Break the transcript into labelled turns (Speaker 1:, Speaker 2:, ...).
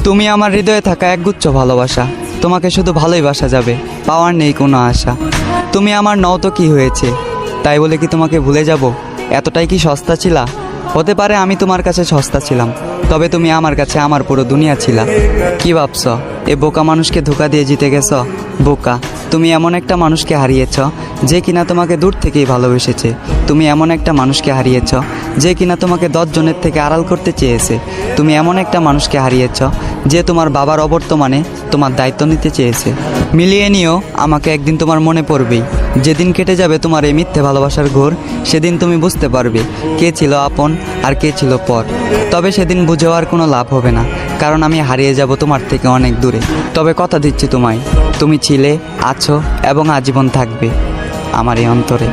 Speaker 1: তুমি আমার হৃদয়ে থাকা একগুচ্ছ ভালোবাসা, তোমাকে শুধু ভালোই বাসা যাবে, পাওয়ার নেই কোনো আশা। তুমি আমার নও তো কি হয়েছে, তাই বলে কি তোমাকে ভুলে যাব? এতটাই কি সস্তা ছিলা? হতে পারে আমি তোমার কাছে সস্তা ছিলাম, তবে তুমি আমার কাছে আমার পুরো দুনিয়া ছিলা। কি ভাবছ এ বোকা মানুষকে ধোকা দিয়ে জিতে গেছ? বোকা, তুমি এমন একটা মানুষকে হারিয়েছ যে কিনা তোমাকে দূর থেকেই ভালোবেসেছে। তুমি এমন একটা মানুষকে হারিয়েছ যে কিনা তোমাকে 10 জনের থেকে আড়াল করতে চেয়েছে। তুমি এমন একটা মানুষকে হারিয়েছ যে তোমার বাবার অবর্তমানে তোমার দায়িত্ব নিতে চেয়েছে। মিলিয়ে নিও, আমাকে একদিন তোমার মনে পড়বেই। যেদিন কেটে যাবে তোমার এই মিথ্যে ভালোবাসার ঘোর, সেদিন তুমি বুঝতে পারবে কে ছিল আপন আর কে ছিল পর। তবে সেদিন বুঝেও আর কোনো লাভ হবে না, কারণ আমি হারিয়ে যাব তোমার থেকে অনেক দূরে। তবে কথা দিচ্ছি তোমায়, তুমি ছিলে, আছো এবং আজীবন থাকবে আমার এই অন্তরে।